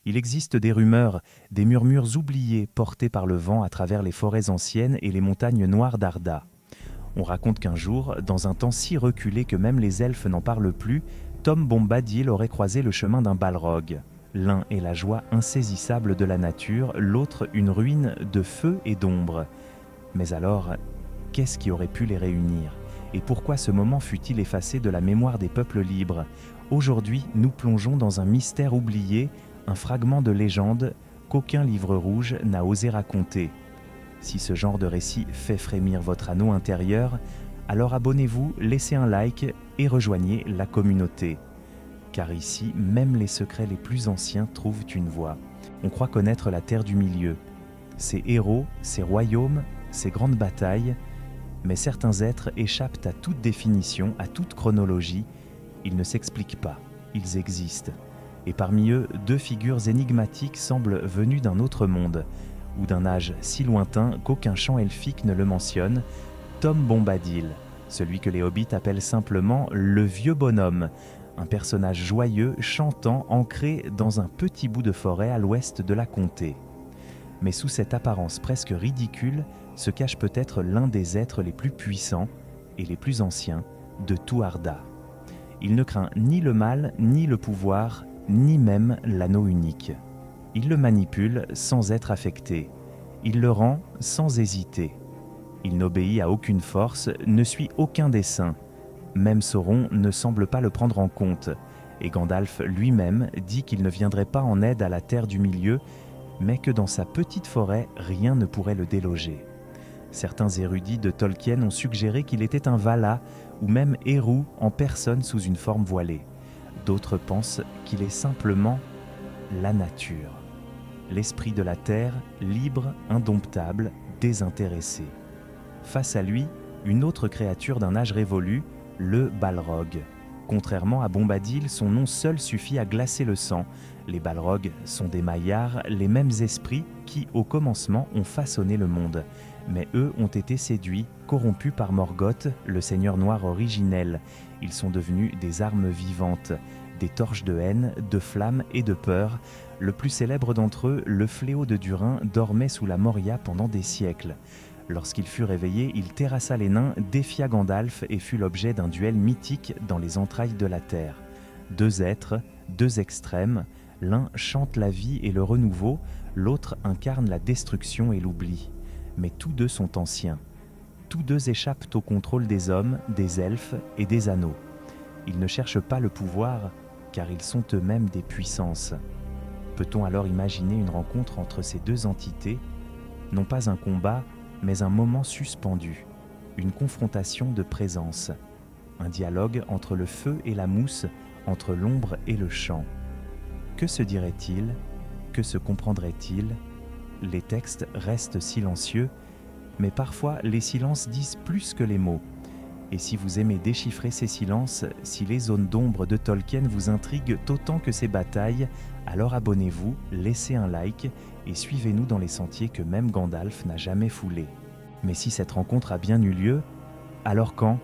Il existe des rumeurs, des murmures oubliés portés par le vent à travers les forêts anciennes et les montagnes noires d'Arda. On raconte qu'un jour, dans un temps si reculé que même les elfes n'en parlent plus, Tom Bombadil aurait croisé le chemin d'un Balrog. L'un est la joie insaisissable de la nature, l'autre une ruine de feu et d'ombre. Mais alors, qu'est-ce qui aurait pu les réunir? Et pourquoi ce moment fut-il effacé de la mémoire des peuples libres? Aujourd'hui, nous plongeons dans un mystère oublié, un fragment de légende qu'aucun livre rouge n'a osé raconter. Si ce genre de récit fait frémir votre anneau intérieur, alors abonnez-vous, laissez un like et rejoignez la communauté. Car ici, même les secrets les plus anciens trouvent une voie. On croit connaître la Terre du Milieu, ses héros, ses royaumes, ses grandes batailles, mais certains êtres échappent à toute définition, à toute chronologie. Ils ne s'expliquent pas, ils existent. Et parmi eux, deux figures énigmatiques semblent venues d'un autre monde, ou d'un âge si lointain qu'aucun chant elfique ne le mentionne, Tom Bombadil, celui que les hobbits appellent simplement le vieux bonhomme, un personnage joyeux, chantant, ancré dans un petit bout de forêt à l'ouest de la comté. Mais sous cette apparence presque ridicule se cache peut-être l'un des êtres les plus puissants et les plus anciens de tout Arda. Il ne craint ni le mal, ni le pouvoir, ni même l'anneau unique. Il le manipule sans être affecté. Il le rend sans hésiter. Il n'obéit à aucune force, ne suit aucun dessein. Même Sauron ne semble pas le prendre en compte. Et Gandalf lui-même dit qu'il ne viendrait pas en aide à la Terre du Milieu, mais que dans sa petite forêt, rien ne pourrait le déloger. Certains érudits de Tolkien ont suggéré qu'il était un Vala, ou même Eru en personne sous une forme voilée. D'autres pensent qu'il est simplement la nature. L'esprit de la terre, libre, indomptable, désintéressé. Face à lui, une autre créature d'un âge révolu, le Balrog. Contrairement à Bombadil, son nom seul suffit à glacer le sang. Les Balrogs sont des maillards, les mêmes esprits qui, au commencement, ont façonné le monde. Mais eux ont été séduits, corrompus par Morgoth, le seigneur noir originel. Ils sont devenus des armes vivantes, des torches de haine, de flammes et de peur. Le plus célèbre d'entre eux, le fléau de Durin, dormait sous la Moria pendant des siècles. Lorsqu'il fut réveillé, il terrassa les nains, défia Gandalf et fut l'objet d'un duel mythique dans les entrailles de la terre. Deux êtres, deux extrêmes, l'un chante la vie et le renouveau, l'autre incarne la destruction et l'oubli. Mais tous deux sont anciens. Tous deux échappent au contrôle des hommes, des elfes et des anneaux. Ils ne cherchent pas le pouvoir, car ils sont eux-mêmes des puissances. Peut-on alors imaginer une rencontre entre ces deux entités? Non pas un combat, mais un moment suspendu, une confrontation de présence, un dialogue entre le feu et la mousse, entre l'ombre et le chant. Que se dirait-il? Que se comprendrait-il? Les textes restent silencieux, mais parfois les silences disent plus que les mots. Et si vous aimez déchiffrer ces silences, si les zones d'ombre de Tolkien vous intriguent autant que ces batailles, alors abonnez-vous, laissez un like et suivez-nous dans les sentiers que même Gandalf n'a jamais foulés. Mais si cette rencontre a bien eu lieu, alors quand?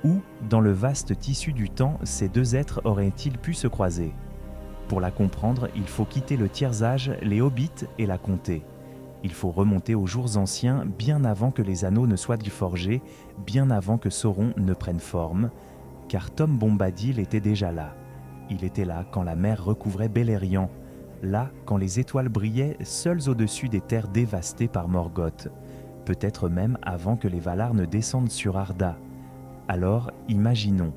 Où, dans le vaste tissu du temps, ces deux êtres auraient-ils pu se croiser? Pour la comprendre, il faut quitter le Tiers-Âge, les Hobbits et la comté. Il faut remonter aux jours anciens, bien avant que les anneaux ne soient forgés, bien avant que Sauron ne prenne forme, car Tom Bombadil était déjà là. Il était là quand la mer recouvrait Beleriand, là quand les étoiles brillaient seules au-dessus des terres dévastées par Morgoth, peut-être même avant que les Valar ne descendent sur Arda. Alors, imaginons.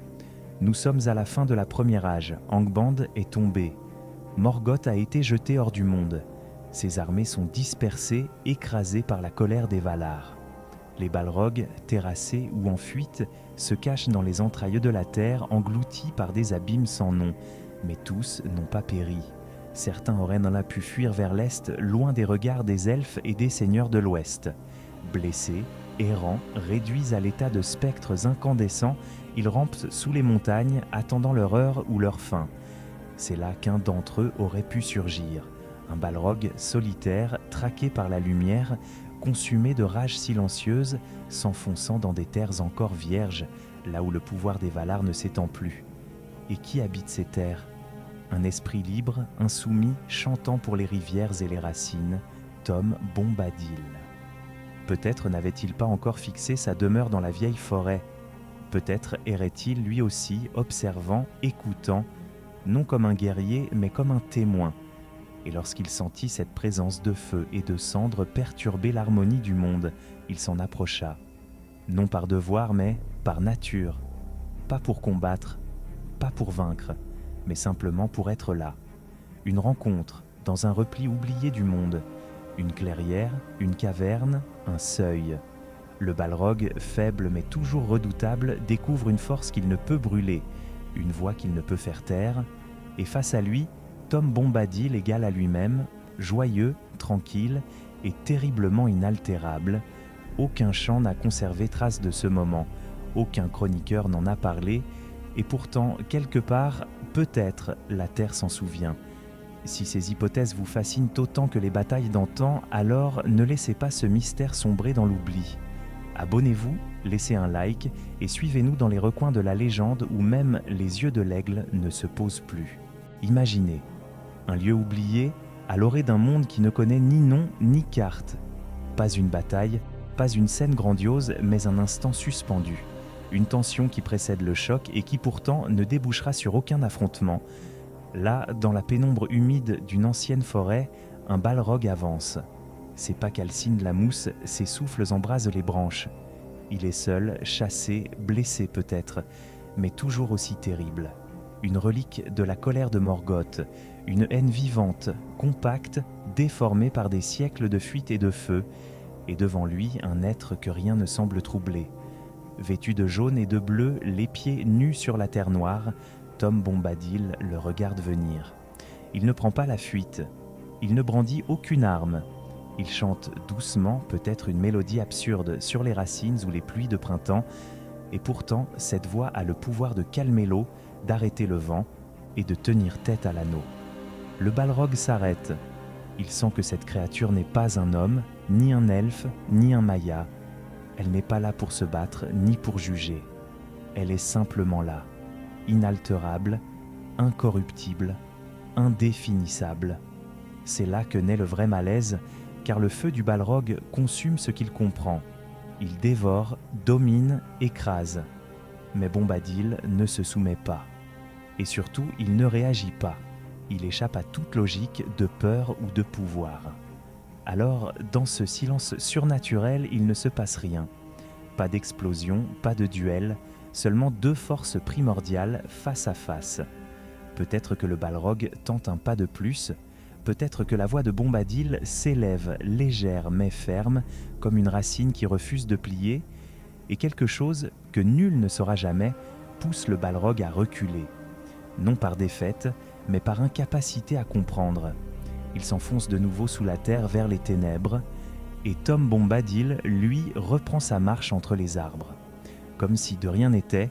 Nous sommes à la fin de la Première Âge, Angband est tombé. Morgoth a été jeté hors du monde. Ses armées sont dispersées, écrasées par la colère des Valar. Les Balrogs, terrassés ou en fuite, se cachent dans les entrailles de la terre, engloutis par des abîmes sans nom. Mais tous n'ont pas péri. Certains auraient pu fuir vers l'est, loin des regards des elfes et des seigneurs de l'ouest. Blessés, errants, réduits à l'état de spectres incandescents, ils rampent sous les montagnes, attendant leur heure ou leur fin. C'est là qu'un d'entre eux aurait pu surgir. Un Balrog solitaire, traqué par la lumière, consumé de rage silencieuse, s'enfonçant dans des terres encore vierges, là où le pouvoir des Valar ne s'étend plus. Et qui habite ces terres? Un esprit libre, insoumis, chantant pour les rivières et les racines, Tom Bombadil. Peut-être n'avait-il pas encore fixé sa demeure dans la vieille forêt. Peut-être errait-il lui aussi, observant, écoutant, non comme un guerrier, mais comme un témoin. Et lorsqu'il sentit cette présence de feu et de cendre perturber l'harmonie du monde, il s'en approcha. Non par devoir, mais par nature. Pas pour combattre, pas pour vaincre, mais simplement pour être là. Une rencontre, dans un repli oublié du monde. Une clairière, une caverne, un seuil. Le Balrog, faible mais toujours redoutable, découvre une force qu'il ne peut brûler, une voix qu'il ne peut faire taire, et face à lui, Tom Bombadil égal à lui-même, joyeux, tranquille et terriblement inaltérable. Aucun chant n'a conservé trace de ce moment, aucun chroniqueur n'en a parlé, et pourtant, quelque part, peut-être la Terre s'en souvient. Si ces hypothèses vous fascinent autant que les batailles d'antan, alors ne laissez pas ce mystère sombrer dans l'oubli. Abonnez-vous, laissez un like et suivez-nous dans les recoins de la légende où même les yeux de l'aigle ne se posent plus. Imaginez, un lieu oublié, à l'orée d'un monde qui ne connaît ni nom ni carte. Pas une bataille, pas une scène grandiose, mais un instant suspendu. Une tension qui précède le choc et qui pourtant ne débouchera sur aucun affrontement. Là, dans la pénombre humide d'une ancienne forêt, un Balrog avance. Ses pas calcinent la mousse, ses souffles embrasent les branches. Il est seul, chassé, blessé peut-être, mais toujours aussi terrible. Une relique de la colère de Morgoth, une haine vivante, compacte, déformée par des siècles de fuite et de feu, et devant lui un être que rien ne semble troubler. Vêtu de jaune et de bleu, les pieds nus sur la terre noire, Tom Bombadil le regarde venir. Il ne prend pas la fuite, il ne brandit aucune arme. Il chante doucement, peut-être une mélodie absurde, sur les racines ou les pluies de printemps, et pourtant cette voix a le pouvoir de calmer l'eau, d'arrêter le vent et de tenir tête à l'anneau. Le Balrog s'arrête. Il sent que cette créature n'est pas un homme, ni un elfe, ni un Maïa. Elle n'est pas là pour se battre, ni pour juger. Elle est simplement là, inaltérable, incorruptible, indéfinissable. C'est là que naît le vrai malaise, car le feu du Balrog consume ce qu'il comprend. Il dévore, domine, écrase. Mais Bombadil ne se soumet pas. Et surtout, il ne réagit pas. Il échappe à toute logique de peur ou de pouvoir. Alors, dans ce silence surnaturel, il ne se passe rien. Pas d'explosion, pas de duel, seulement deux forces primordiales face à face. Peut-être que le Balrog tente un pas de plus, peut-être que la voix de Bombadil s'élève, légère mais ferme, comme une racine qui refuse de plier, et quelque chose que nul ne saura jamais pousse le Balrog à reculer. Non par défaite, mais par incapacité à comprendre. Il s'enfonce de nouveau sous la terre vers les ténèbres, et Tom Bombadil, lui, reprend sa marche entre les arbres. Comme si de rien n'était,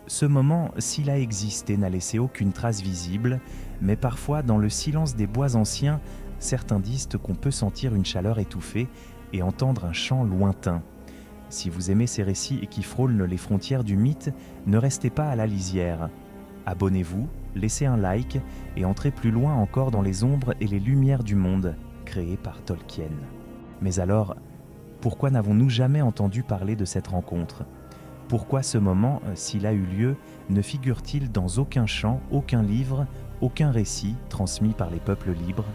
ce moment, s'il a existé, n'a laissé aucune trace visible, mais parfois, dans le silence des bois anciens, certains disent qu'on peut sentir une chaleur étouffée et entendre un chant lointain. Si vous aimez ces récits qui frôlent les frontières du mythe, ne restez pas à la lisière. Abonnez-vous, laissez un like et entrez plus loin encore dans les ombres et les lumières du monde créé par Tolkien. Mais alors, pourquoi n'avons-nous jamais entendu parler de cette rencontre ? Pourquoi ce moment, s'il a eu lieu, ne figure-t-il dans aucun chant, aucun livre, aucun récit transmis par les peuples libres ?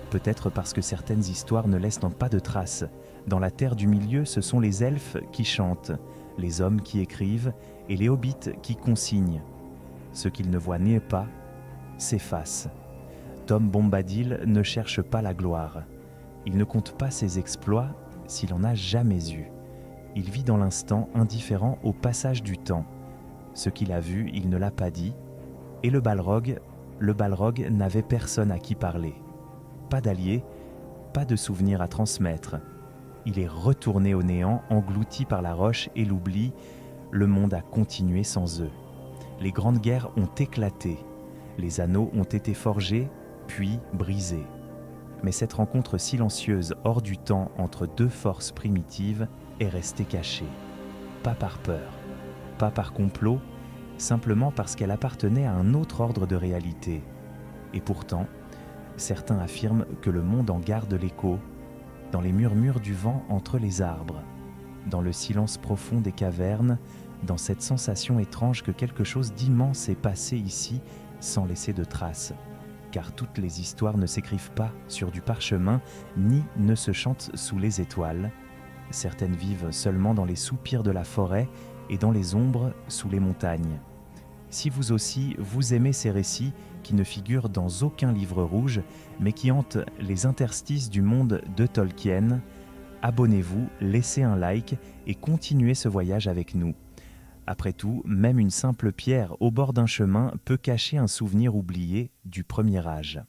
Peut-être parce que certaines histoires ne laissent pas de traces. Dans la terre du milieu, ce sont les elfes qui chantent, les hommes qui écrivent et les hobbits qui consignent. Ce qu'ils ne voient n'est pas, s'efface. Tom Bombadil ne cherche pas la gloire. Il ne compte pas ses exploits s'il en a jamais eu. Il vit dans l'instant, indifférent au passage du temps. Ce qu'il a vu, il ne l'a pas dit. Et le Balrog n'avait personne à qui parler. Pas d'allié, pas de souvenirs à transmettre. Il est retourné au néant, englouti par la roche et l'oubli. Le monde a continué sans eux. Les grandes guerres ont éclaté. Les anneaux ont été forgés, puis brisés. Mais cette rencontre silencieuse hors du temps entre deux forces primitives est restée cachée. Pas par peur, pas par complot, simplement parce qu'elle appartenait à un autre ordre de réalité. Et pourtant, certains affirment que le monde en garde l'écho, dans les murmures du vent entre les arbres, dans le silence profond des cavernes, dans cette sensation étrange que quelque chose d'immense est passé ici sans laisser de traces. Car toutes les histoires ne s'écrivent pas sur du parchemin, ni ne se chantent sous les étoiles. Certaines vivent seulement dans les soupirs de la forêt et dans les ombres sous les montagnes. Si vous aussi, vous aimez ces récits qui ne figurent dans aucun livre rouge, mais qui hantent les interstices du monde de Tolkien, abonnez-vous, laissez un like et continuez ce voyage avec nous. Après tout, même une simple pierre au bord d'un chemin peut cacher un souvenir oublié du premier âge.